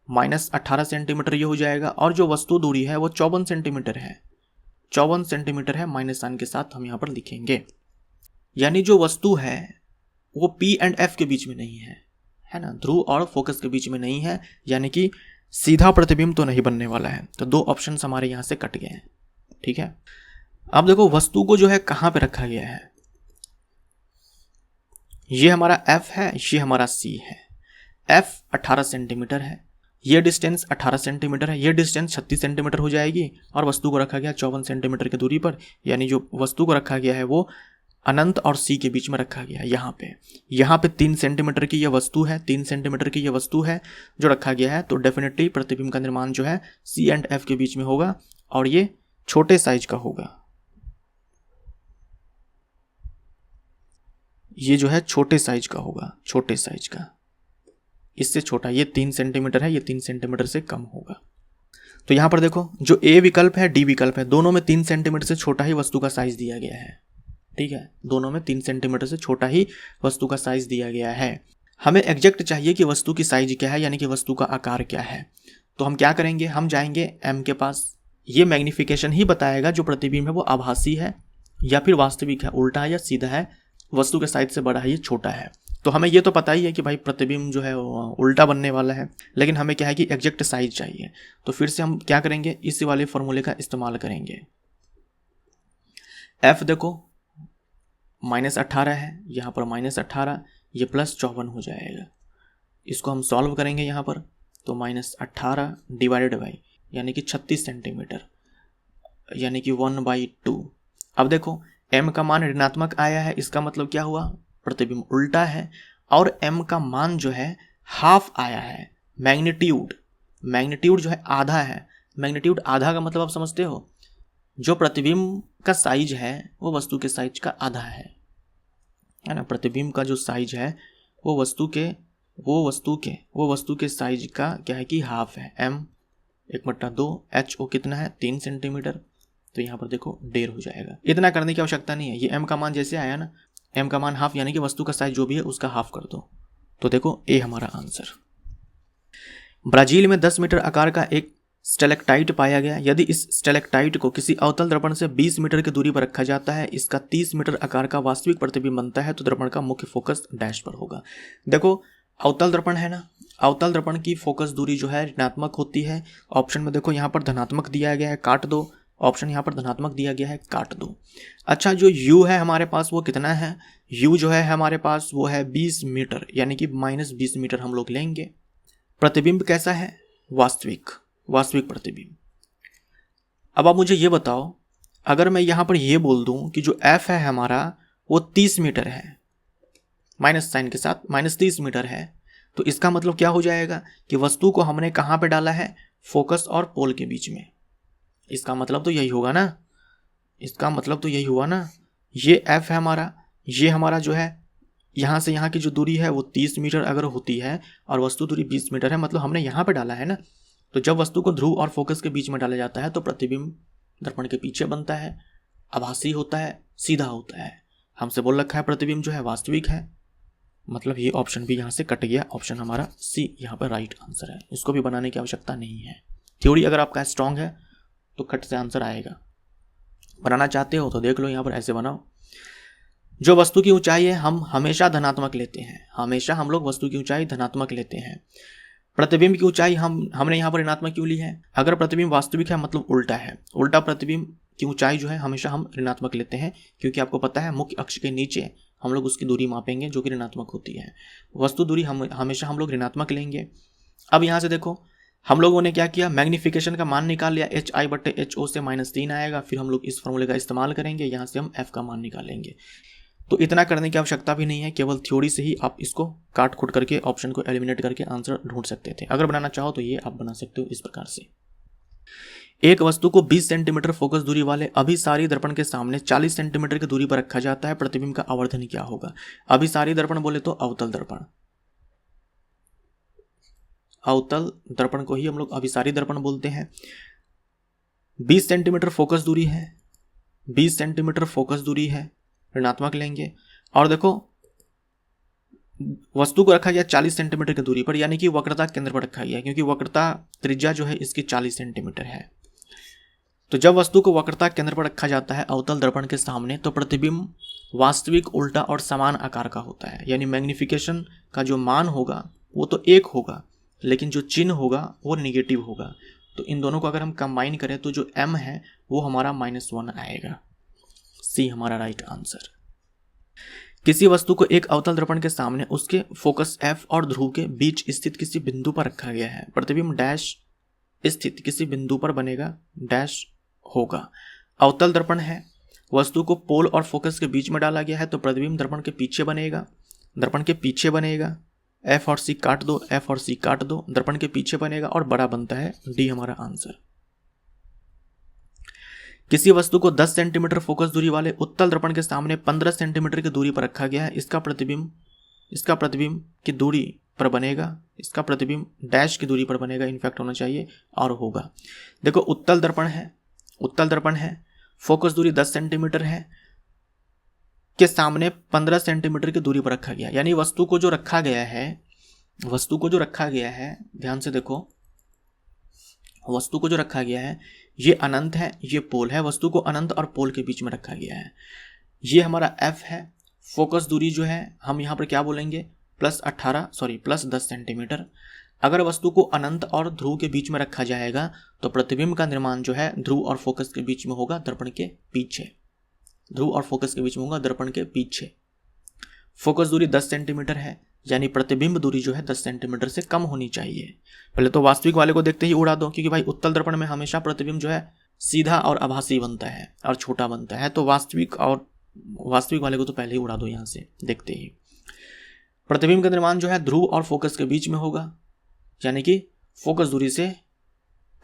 माइनस 18 सेंटीमीटर ये हो जाएगा, और जो वस्तु दूरी है वो 54 सेंटीमीटर है, 54 सेंटीमीटर है, माइनस साइन के साथ हम यहाँ पर लिखेंगे। यानी जो वस्तु है वो पी एंड एफ के बीच में नहीं है ना, ध्रुव और फोकस के बीच में नहीं है, यानी कि सीधा प्रतिबिंब तो नहीं बनने वाला है। तो 2 ऑप्शन हमारे यहाँ से कट गए हैं। ठीक है, अब देखो वस्तु को जो है कहाँ पे रखा गया है, ये हमारा F है, ये हमारा C है। F 18 सेंटीमीटर है, ये डिस्टेंस 18 सेंटीमीटर है, ये डिस्टेंस 36 सेंटीमीटर हो जाएगी, और वस्तु को रखा गया 54 सेंटीमीटर की दूरी पर, यानी जो वस्तु को रखा गया है वो अनंत और C के बीच में रखा गया है। यहाँ पे 3 सेंटीमीटर की ये वस्तु है, 3 सेंटीमीटर की ये वस्तु है जो रखा गया है, तो डेफिनेटली प्रतिबिंब का निर्माण जो है C एंड F के बीच में होगा, और ये छोटे साइज का होगा। ये जो है छोटे साइज का होगा, छोटे साइज का, इससे छोटा। ये 3 सेंटीमीटर है, ये 3 सेंटीमीटर से कम होगा। तो यहाँ पर देखो जो A विकल्प है, D विकल्प है, दोनों में 3 सेंटीमीटर से छोटा ही वस्तु का साइज दिया गया है। ठीक है, दोनों में 3 सेंटीमीटर से छोटा ही वस्तु का साइज दिया गया है। हमें एग्जैक्ट चाहिए कि वस्तु की साइज क्या है, यानी कि वस्तु का आकार क्या है। तो हम क्या करेंगे, हम जाएंगे M के पास। ये मैग्निफिकेशन ही बताएगा जो प्रतिबिंब है वो आभासी है या फिर वास्तविक है, उल्टा है या सीधा है, वस्तु के साइज से बड़ा है या छोटा है। तो हमें ये तो पता ही है कि भाई प्रतिबिंब जो है वो उल्टा बनने वाला है, लेकिन हमें क्या है कि एग्जैक्ट साइज चाहिए। तो फिर से हम क्या करेंगे, इस वाले फॉर्मूले का इस्तेमाल करेंगे। F देखो -18 है, यहाँ पर -18, ये +54 हो जाएगा। इसको हम सॉल्व करेंगे यहाँ पर, तो -18 डिवाइडेड बाई यानी कि 36 सेंटीमीटर, यानी कि 1/2। अब देखो M का मान ऋणात्मक आया है, इसका मतलब क्या हुआ, प्रतिबिंब उल्टा है, और M का मान जो है हाफ आया है। मैग्नीट्यूड जो है आधा है। मैग्नीट्यूड आधा का मतलब आप समझते हो, जो प्रतिबिंब का साइज है वो वस्तु के साइज का आधा है ना। प्रतिबिंब का जो साइज है वो वस्तु के साइज का क्या है कि हाफ है। M 1/2, HO कितना है 3 सेंटीमीटर, तो यहाँ पर देखो 1.5 हो जाएगा। इतना करने की आवश्यकता नहीं है, ये M का मान जैसे आया ना, M का मान हाफ, यानी कि वस्तु का साइज जो भी है उसका हाफ कर दो। तो देखो A हमारा आंसर। ब्राजील में 10 मीटर आकार का एक स्टेलेक्टाइट पाया गया। यदि इस स्टेलेक्टाइट को किसी अवतल दर्पण से 20 मीटर की दूरी पर रखा जाता है, इसका 30 मीटर आकार का वास्तविक प्रतिबिंब बनता है, तो दर्पण का मुख्य फोकस डैश पर होगा। देखो अवतल दर्पण है ना, अवतल दर्पण की फोकस दूरी जो है ऋणात्मक होती है। ऑप्शन में देखो यहाँ पर धनात्मक दिया गया है, काट दो। ऑप्शन यहाँ पर धनात्मक दिया गया है, काट दो। अच्छा, जो U है हमारे पास वो कितना है, U जो है हमारे पास वो है 20 मीटर, यानी कि -20 मीटर हम लोग लेंगे। प्रतिबिंब कैसा है, वास्तविक प्रतिबिंब। अब आप मुझे ये बताओ, अगर मैं यहाँ पर ये बोल दूँ कि जो F है हमारा वो 30 मीटर है, माइनस साइन के साथ -30 मीटर है, तो इसका मतलब क्या हो जाएगा कि वस्तु को हमने कहाँ पे डाला है, फोकस और पोल के बीच में। इसका मतलब तो यही होगा ना, इसका मतलब तो यही हुआ ना। ये F है हमारा, ये हमारा जो है यहाँ से यहाँ की जो दूरी है वो 30 मीटर अगर होती है और वस्तु दूरी 20 मीटर है, मतलब हमने यहाँ पे डाला है ना। तो जब वस्तु को ध्रुव और फोकस के बीच में डाला जाता है तो प्रतिबिंब दर्पण के पीछे बनता है, आभासी होता है, सीधा होता है। हमसे बोल रखा है प्रतिबिंब जो है वास्तविक है, मतलब ये ऑप्शन भी यहाँ से कट गया। ऑप्शन हमारा C यहाँ पर राइट आंसर है। इसको भी बनाने की आवश्यकता नहीं है। थ्योरी अगर आपका स्ट्रांग है तो खट से आंसर आएगा। बनाना चाहते हो तो देख लो, यहाँ पर ऐसे बनाओ। जो वस्तु की ऊंचाई है हम हमेशा धनात्मक लेते हैं, हमेशा हम लोग वस्तु की ऊंचाई धनात्मक लेते हैं। प्रतिबिंब की ऊंचाई हमने यहाँ पर ऋणात्मक क्यों ली है, अगर प्रतिबिंब वास्तविक है मतलब उल्टा है, उल्टा प्रतिबिंब की ऊंचाई जो है हमेशा हम ऋणात्मक लेते हैं, क्योंकि आपको पता है मुख्य अक्ष के नीचे हम लोग उसकी दूरी मापेंगे जो कि ऋणात्मक होती है। वस्तु दूरी हमेशा हम लोग ऋणात्मक लेंगे। अब यहाँ से देखो हम लोगों ने क्या किया, मैग्निफिकेशन का मान निकाल लिया, HI/HO से -3 आएगा। फिर हम लोग इस फॉर्मूले का इस्तेमाल करेंगे, यहाँ से हम F का मान निकालेंगे। तो इतना करने की आवश्यकता भी नहीं है, केवल थ्योरी से ही आप इसको काट खुट करके ऑप्शन को एलिमिनेट करके आंसर ढूंढ सकते थे। अगर बनाना चाहो तो ये आप बना सकते हो इस प्रकार से। एक वस्तु को 20 सेंटीमीटर फोकस दूरी वाले अभिसारी दर्पण के सामने 40 सेंटीमीटर की दूरी पर रखा जाता है, प्रतिबिंब का आवर्धन क्या होगा। अभिसारी दर्पण बोले तो अवतल दर्पण, अवतल दर्पण को ही हम लोग अभिसारी दर्पण बोलते हैं। 20 सेंटीमीटर फोकस दूरी है, 20 सेंटीमीटर फोकस दूरी है, ऋणात्मक लेंगे। और देखो वस्तु को रखा गया 40 सेंटीमीटर की दूरी पर, यानी कि वक्रता केंद्र पर रखा गया, क्योंकि वक्रता त्रिज्या जो है इसकी 40 सेंटीमीटर है। तो जब वस्तु को वक्रता केंद्र पर रखा जाता है अवतल दर्पण के सामने, तो प्रतिबिंब वास्तविक, उल्टा और समान आकार का होता है। यानी मैग्निफिकेशन का जो मान होगा वो तो 1 होगा, लेकिन जो चिन्ह होगा वो निगेटिव होगा। तो इन दोनों को अगर हम कंबाइन करें तो जो m है वो हमारा -1 आएगा। सी हमारा राइट आंसर। किसी वस्तु को एक अवतल दर्पण के सामने उसके फोकस F और ध्रुव के बीच स्थित किसी बिंदु पर रखा गया है। प्रतिबिंब डैश स्थित किसी बिंदु पर बनेगा, डैश होगा। अवतल दर्पण है, वस्तु को पोल और फोकस के बीच में डाला गया है, तो प्रतिबिंब दर्पण के पीछे बनेगा, दर्पण के पीछे बनेगा। F और C काट दो, F और C काट दो, दर्पण के पीछे बनेगा और बड़ा बनता है। डी हमारा आंसर। किसी वस्तु को 10 सेंटीमीटर फोकस दूरी वाले उत्तल दर्पण के सामने 15 सेंटीमीटर की दूरी पर रखा गया है। इसका प्रतिबिंब की दूरी पर बनेगा, इसका प्रतिबिंब डैश की दूरी पर बनेगा, इनफैक्ट होना चाहिए और होगा। देखो उत्तल दर्पण है, फोकस दूरी 10 सेंटीमीटर है, के सामने 15 सेंटीमीटर की दूरी पर रखा गया। यानी वस्तु को जो रखा गया है, ध्यान से देखो, वस्तु को जो रखा गया है ये अनंत है, ये पोल है। वस्तु को अनंत और पोल के बीच में रखा गया है। ये हमारा F है। फोकस दूरी जो है हम यहाँ पर क्या बोलेंगे, प्लस 10 सेंटीमीटर। अगर वस्तु को अनंत और ध्रुव के बीच में रखा जाएगा तो प्रतिबिंब का निर्माण जो है ध्रुव और फोकस के बीच में होगा, दर्पण के पीछे। ध्रुव और फोकस के बीच में होगा, दर्पण के पीछे। फोकस दूरी 10 सेंटीमीटर है, यानी प्रतिबिंब दूरी जो है 10 सेंटीमीटर से कम होनी चाहिए। पहले तो वास्तविक वाले को देखते ही उड़ा दो, क्योंकि भाई उत्तल दर्पण में हमेशा प्रतिबिंब जो है सीधा और आभासी बनता है और छोटा बनता है। तो वास्तविक वाले को तो पहले ही उड़ा दो यहाँ से देखते ही। प्रतिबिंब का निर्माण जो है ध्रुव और फोकस के बीच में होगा, यानी कि फोकस दूरी से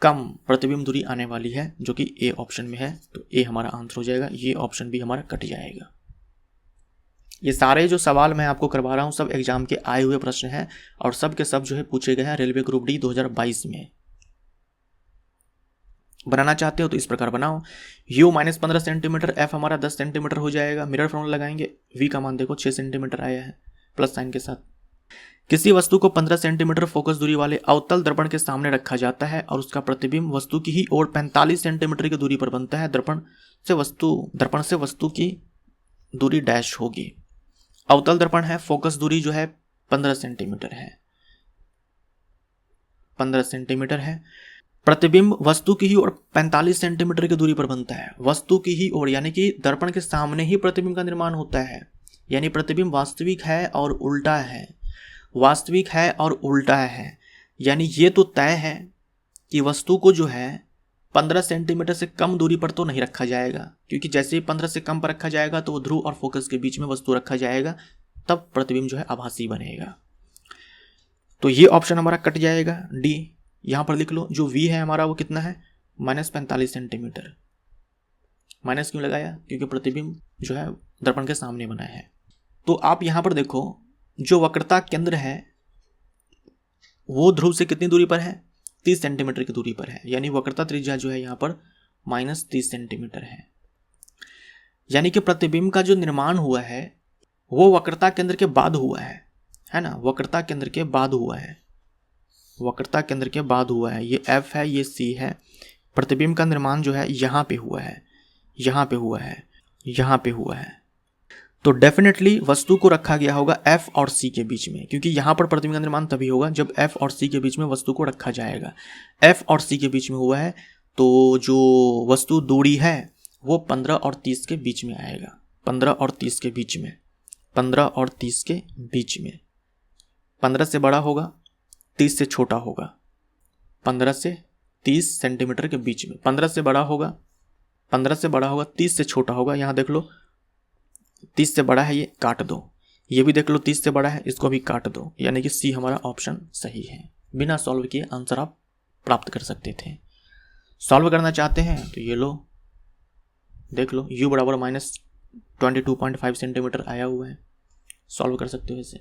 कम प्रतिबिंब दूरी आने वाली है, जो कि ए ऑप्शन में है। तो ए हमारा आंसर हो जाएगा। ये ऑप्शन भी हमारा कट जाएगा। ये सारे जो सवाल मैं आपको करवा रहा हूँ सब एग्जाम के आए हुए प्रश्न हैं और सब के सब जो है पूछे गए हैं रेलवे ग्रुप डी 2022 में। बनाना चाहते हो तो इस प्रकार बनाओ। u -15 सेंटीमीटर, F हमारा 10 सेंटीमीटर हो जाएगा। मिरर फॉर्मूला लगाएंगे, v का मान देखो 6 सेंटीमीटर आया है प्लस साइन के साथ। किसी वस्तु को 15 सेंटीमीटर फोकस दूरी वाले अवतल दर्पण के सामने रखा जाता है और उसका प्रतिबिंब वस्तु की ही ओर 45 सेंटीमीटर की दूरी पर बनता है। दर्पण से वस्तु की दूरी डैश होगी। अवतल दर्पण है, फोकस दूरी जो है 15 सेंटीमीटर है। प्रतिबिंब वस्तु की ही ओर 45 सेंटीमीटर की दूरी पर बनता है। वस्तु की ही ओर यानी कि दर्पण के सामने ही प्रतिबिंब का निर्माण होता है। यानी प्रतिबिंब वास्तविक है और उल्टा है। यानी ये तो तय है कि वस्तु को जो है 15 सेंटीमीटर से कम दूरी पर तो नहीं रखा जाएगा, क्योंकि जैसे ही 15 से कम पर रखा जाएगा तो वो ध्रुव और फोकस के बीच में वस्तु रखा जाएगा, तब प्रतिबिंब जो है आभासी बनेगा। तो ये ऑप्शन हमारा कट जाएगा। डी यहाँ पर लिख लो। जो वी है हमारा वो कितना है, -45 सेंटीमीटर। माइनस क्यों लगाया, क्योंकि प्रतिबिंब जो है दर्पण के सामने बना है। तो आप यहाँ पर देखो, जो वक्रता केंद्र है वो ध्रुव से कितनी दूरी पर है, 30 सेंटीमीटर की दूरी पर है। यानी वक्रता त्रिज्या जो है यहाँ पर -30 सेंटीमीटर है। यानी कि प्रतिबिंब का जो निर्माण हुआ है वो वक्रता केंद्र के बाद हुआ है ना, वक्रता केंद्र के बाद हुआ है। ये F है, ये C है। प्रतिबिंब का निर्माण जो है यहाँ पे हुआ है। तो डेफिनेटली वस्तु को रखा गया होगा F और C के बीच में, क्योंकि यहाँ पर प्रतिबिंब का निर्माण तभी होगा जब F और C के बीच में वस्तु को रखा जाएगा। F और C के बीच में हुआ है, तो जो वस्तु दूरी है वो 15 और 30 के बीच में आएगा। 15 और 30 के बीच में 15 से बड़ा होगा, 30 से छोटा होगा। 15 से 30 सेंटीमीटर के बीच में 15 से बड़ा होगा, 30 से छोटा होगा। यहाँ देख लो 30 से बड़ा है, ये काट दो। ये भी देख लो 30 से बड़ा है, इसको भी काट दो। यानी कि सी हमारा ऑप्शन सही है। बिना सॉल्व किए आंसर आप प्राप्त कर सकते थे। सॉल्व करना चाहते हैं तो ये लो, देख लो u बराबर -22.5 सेंटीमीटर आया हुआ है। सॉल्व कर सकते हो इसे।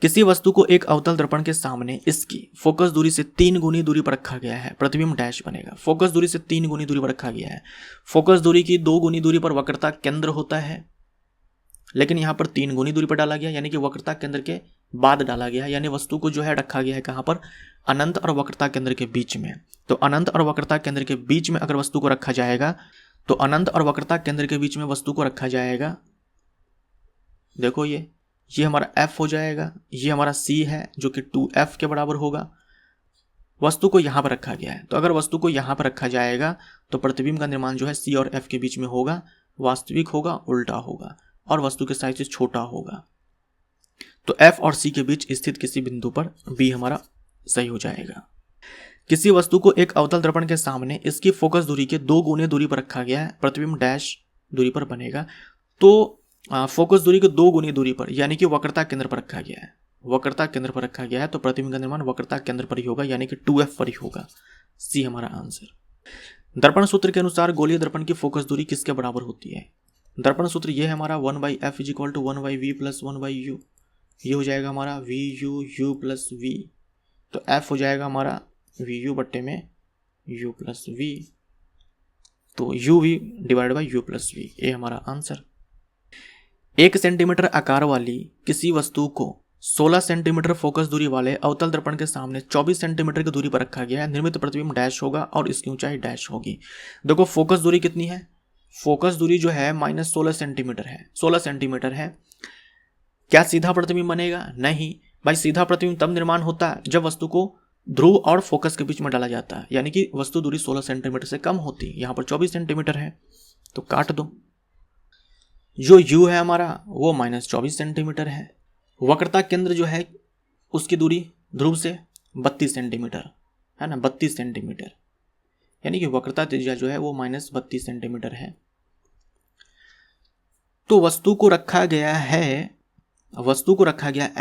किसी वस्तु को एक अवतल दर्पण के सामने इसकी फोकस दूरी से 3 गुनी दूरी पर रखा गया है। प्रतिबिंब डैश बनेगा। फोकस दूरी से 3 गुनी दूरी पर रखा गया है। फोकस दूरी की 2 गुनी दूरी पर वक्रता केंद्र होता है। लेकिन यहाँ पर 3 गुनी दूरी पर डाला गया, यानी कि वक्रता केंद्र के बाद डाला गया है, यानी वस्तु को जो है रखा गया है कहाँ पर, अनंत और वक्रता केंद्र के बीच में। तो अनंत और वक्रता केंद्र के बीच में अगर वस्तु को रखा जाएगा, तो अनंत और वक्रता केंद्र के बीच में वस्तु को रखा जाएगा, देखो ये हमारा f हो जाएगा, ये हमारा c है जो कि 2f के बराबर होगा। वस्तु को यहाँ पर रखा गया है, तो अगर वस्तु को यहाँ पर रखा जाएगा तो प्रतिबिंब का निर्माण जो है c और f के बीच में होगा, वास्तविक होगा, उल्टा होगा, और वस्तु के साइज से छोटा होगा। तो f और c के बीच स्थित किसी बिंदु पर b हमारा सही हो जाएगा। किसी वस्तु को एक अवतल दर्पण के सामने इसकी फोकस दूरी के 2 गुने दूरी पर रखा गया है, प्रतिबिंब डैश दूरी पर बनेगा। तो फोकस दूरी के 2 गुनी दूरी पर, यानी कि वक्रता केंद्र पर रखा गया है, वक्रता केंद्र पर रखा गया है, तो प्रतिबिंब का निर्माण वक्रता केंद्र पर ही होगा, यानी कि 2f पर ही होगा। सी हमारा आंसर। दर्पण सूत्र के अनुसार गोलीय दर्पण की फोकस दूरी किसके बराबर होती है? दर्पण सूत्र ये है हमारा 1/f = 1/v + 1/u। ये हो जाएगा हमारा vu u + v, तो f हो जाएगा हमारा vu बट्टे में u + v, तो uv / u + v, ये हमारा आंसर। 1 सेंटीमीटर आकार वाली किसी वस्तु को 16 सेंटीमीटर फोकस दूरी वाले अवतल दर्पण के सामने 24 सेंटीमीटर की दूरी पर रखा गया है। निर्मित प्रतिबिंब डैश होगा और इसकी ऊंचाई डैश होगी। देखो फोकस दूरी कितनी है, फोकस दूरी जो है -16 सेंटीमीटर है, 16 सेंटीमीटर है। क्या सीधा प्रतिबिंब बनेगा? नहीं भाई, सीधा प्रतिबिंब तब निर्माण होता है जब वस्तु को ध्रुव और फोकस के बीच में डाला जाता है, यानी कि वस्तु दूरी 16 सेंटीमीटर से कम होती है। यहाँ पर 24 सेंटीमीटर है, तो काट दो। जो u है हमारा वो -24 सेंटीमीटर है। वक्रता केंद्र जो है उसकी दूरी ध्रुव से 32 सेंटीमीटर है ना, 32 सेंटीमीटर, यानी कि वक्रता त्रिज्या जो है वो -32 सेंटीमीटर है। तो वस्तु को रखा गया है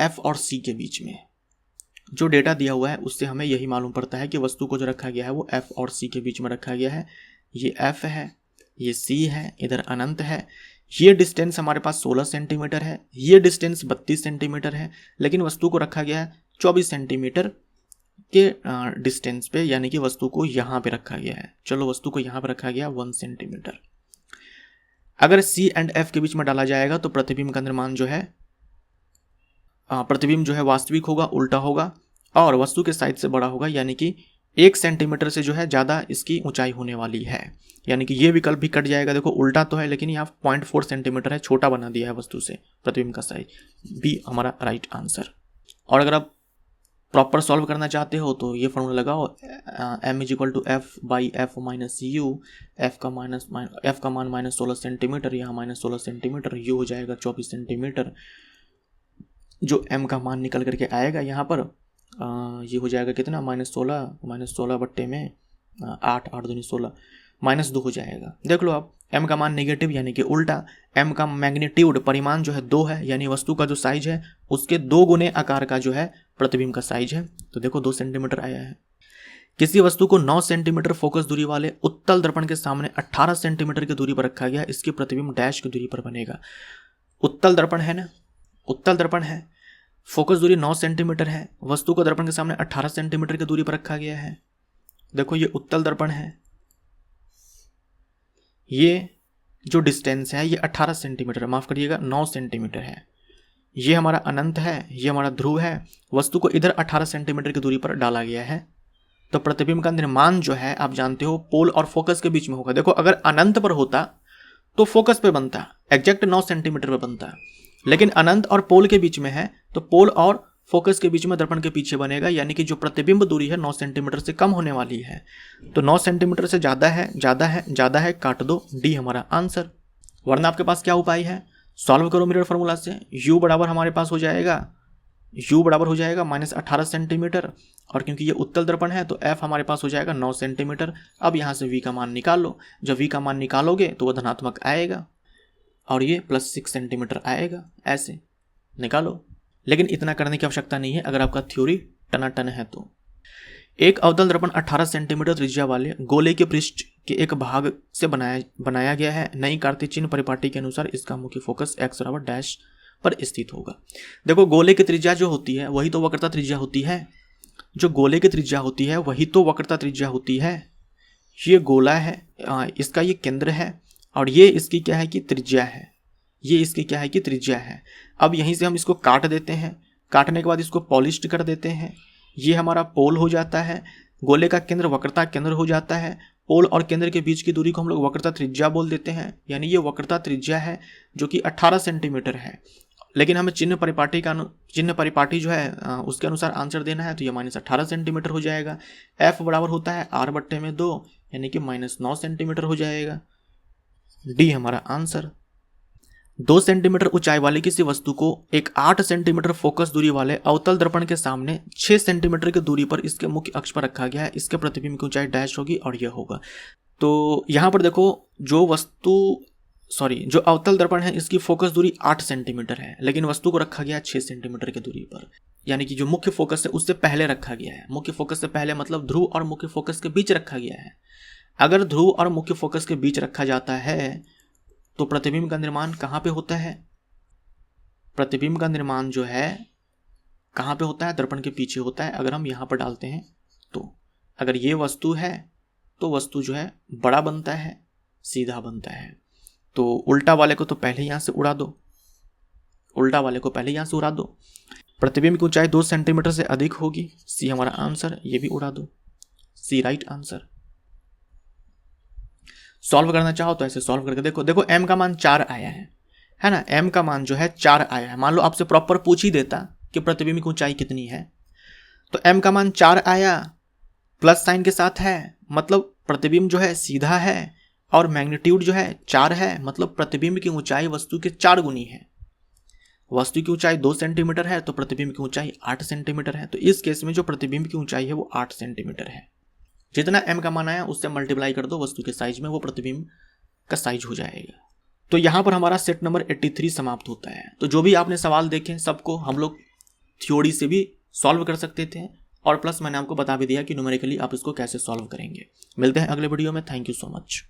f और c के बीच में। जो डेटा दिया हुआ है उससे हमें यही मालूम पड़ता है कि वस्तु को जो रखा गया है वो f और c के बीच में रखा गया है। ये f है, ये c है, इधर अनंत है। ये डिस्टेंस हमारे पास 16 सेंटीमीटर है, ये डिस्टेंस 32 सेंटीमीटर है, लेकिन वस्तु को रखा गया है 24 सेंटीमीटर के डिस्टेंस पे, यानी कि वस्तु को यहाँ पे रखा गया है। चलो वस्तु को यहाँ पे रखा गया 1 सेंटीमीटर। अगर c एंड f के बीच में डाला जाएगा तो प्रतिबिंब का निर्माण जो है प्रतिबिंब जो है वास्तविक होगा, उल्टा होगा, और वस्तु के साइज से बड़ा होगा, यानी कि 1 सेंटीमीटर से जो है ज़्यादा इसकी ऊंचाई होने वाली है। यानी कि ये विकल्प भी कट जाएगा। देखो उल्टा तो है लेकिन यहाँ 0.4 सेंटीमीटर है, छोटा बना दिया है वस्तु से प्रतिबिंब का साइज। बी हमारा राइट आंसर। और अगर आप प्रॉपर सॉल्व करना चाहते हो तो ये फॉर्मूला लगाओ, m = f/f - u। f का मान -16 सेंटीमीटर, यहाँ -16 सेंटीमीटर, u हो जाएगा 24 सेंटीमीटर। जो m का मान निकल करके आएगा यहाँ पर ये हो जाएगा कितना, -16 बट्टे में 8 दूनी 16, -2 हो जाएगा। देख लो आप, m का मान नेगेटिव यानी कि उल्टा, m का मैग्नीट्यूड परिमाण जो है 2 है, यानी वस्तु का जो साइज है उसके 2 गुने आकार का जो है प्रतिबिंब का साइज है। तो देखो 2 सेंटीमीटर आया है। किसी वस्तु को 9 सेंटीमीटर फोकस दूरी वाले उत्तल दर्पण के सामने 18 सेंटीमीटर की दूरी पर रखा गया, इसकी प्रतिबिंब डैश की दूरी पर बनेगा। उत्तल दर्पण है ना, उत्तल दर्पण है, फोकस दूरी 9 सेंटीमीटर है, वस्तु को दर्पण के सामने 18 सेंटीमीटर की दूरी पर रखा गया है। देखो ये उत्तल दर्पण है, ये जो डिस्टेंस है ये 18 सेंटीमीटर, माफ करिएगा 9 सेंटीमीटर है। ये हमारा अनंत है, ये हमारा ध्रुव है, वस्तु को इधर 18 सेंटीमीटर की दूरी पर डाला गया है। तो प्रतिबिंब का निर्माण जो है आप जानते हो पोल और फोकस के बीच में होगा। देखो अगर अनंत पर होता तो फोकस पे बनता, एग्जैक्ट 9 सेंटीमीटर पे बनता, लेकिन अनंत और पोल के बीच में है तो पोल और फोकस के बीच में दर्पण के पीछे बनेगा, यानी कि जो प्रतिबिंब दूरी है 9 सेंटीमीटर से कम होने वाली है। तो 9 सेंटीमीटर से ज़्यादा है, काट दो। डी हमारा आंसर। वरना आपके पास क्या उपाय है, सॉल्व करो मिरर फार्मूला से। u बराबर हमारे पास हो जाएगा -18 सेंटीमीटर, और क्योंकि ये उत्तल दर्पण है तो f हमारे पास हो जाएगा 9 सेंटीमीटर। अब यहाँ से v का मान निकाल लो। जब v का मान निकालोगे तो वह धनात्मक आएगा और ये +6 सेंटीमीटर आएगा, ऐसे निकालो। लेकिन इतना करने की आवश्यकता नहीं है अगर आपका थ्योरी टनाटन है तो। एक अवतल दर्पण 18 सेंटीमीटर त्रिज्या वाले गोले के पृष्ठ के एक भाग से बनाया गया है। नई कार्तीय चिन्ह परिपाटी के अनुसार इसका मुख्य फोकस x बराबर डैश पर स्थित होगा। देखो गोले की त्रिज्या जो होती है वही तो वक्रता त्रिज्या होती है, जो गोले की त्रिज्या होती है वही तो वक्रता त्रिज्या होती है। ये गोला है, इसका ये केंद्र है और ये इसकी क्या है कि त्रिज्या है। ये इसकी क्या है कि त्रिज्या है। अब यहीं से हम इसको काट देते हैं, काटने के बाद इसको पॉलिश्ड कर देते हैं। ये हमारा पोल हो जाता है, गोले का केंद्र वक्रता केंद्र हो जाता है। पोल और केंद्र के बीच की दूरी को हम लोग वक्रता त्रिज्या बोल देते हैं, यानी ये वक्रता त्रिज्या है जो कि 18 सेंटीमीटर है। लेकिन हमें चिन्ह परिपाटी जो है उसके अनुसार आंसर देना है, तो ये -18 सेंटीमीटर हो जाएगा। F बराबर होता है R/2 यानी कि -9 सेंटीमीटर हो जाएगा। डी हमारा आंसर। 2 सेंटीमीटर ऊंचाई वाली किसी वस्तु को एक 8 सेंटीमीटर फोकस दूरी वाले अवतल दर्पण के सामने 6 सेंटीमीटर की दूरी पर इसके मुख्य अक्ष पर रखा गया है। इसके प्रतिबिंब की ऊंचाई डैश होगी और यह होगा। तो यहाँ पर देखो, जो अवतल दर्पण है इसकी फोकस दूरी 8 सेंटीमीटर है, लेकिन वस्तु को रखा गया 6 सेंटीमीटर की दूरी पर, यानी कि जो मुख्य फोकस है उससे पहले रखा गया है। मुख्य फोकस से पहले मतलब ध्रुव और मुख्य फोकस के बीच रखा गया है। अगर ध्रुव और मुख्य फोकस के बीच रखा जाता है तो प्रतिबिंब का निर्माण कहाँ पे होता है? प्रतिबिंब का निर्माण जो है कहाँ पे होता है? दर्पण के पीछे होता है। अगर हम यहाँ पर डालते हैं तो अगर ये वस्तु है तो वस्तु जो है बड़ा बनता है, सीधा बनता है। तो उल्टा वाले को तो पहले यहाँ से उड़ा दो, प्रतिबिंब की ऊंचाई 2 सेंटीमीटर से अधिक होगी। सी हमारा आंसर, ये भी उड़ा दो। सी राइट आंसर। सॉल्व करना चाहो तो ऐसे सॉल्व करके देखो m का मान 4 आया है ना। m का मान जो है 4 आया है। मान लो आपसे प्रॉपर पूछ ही देता कि प्रतिबिंब की ऊंचाई कितनी है, तो m का मान 4 आया, प्लस साइन के साथ है, मतलब प्रतिबिंब जो है सीधा है, और मैग्नीट्यूड जो है 4 है, मतलब प्रतिबिंब की ऊंचाई वस्तु के 4 गुनी है। वस्तु की ऊंचाई 2 सेंटीमीटर है तो प्रतिबिंब की ऊंचाई 8 सेंटीमीटर है। तो इस केस में जो प्रतिबिंब की ऊंचाई है वो 8 सेंटीमीटर है। जितना m का मान आया उससे मल्टीप्लाई कर दो वस्तु के साइज में, वो प्रतिबिंब का साइज हो जाएगा। तो यहाँ पर हमारा सेट नंबर 83 समाप्त होता है। तो जो भी आपने सवाल देखे सबको हम लोग थ्योरी से भी सॉल्व कर सकते थे, और प्लस मैंने आपको बता भी दिया कि न्यूमेरिकली आप इसको कैसे सॉल्व करेंगे। मिलते हैं अगले वीडियो में। Thank you so much.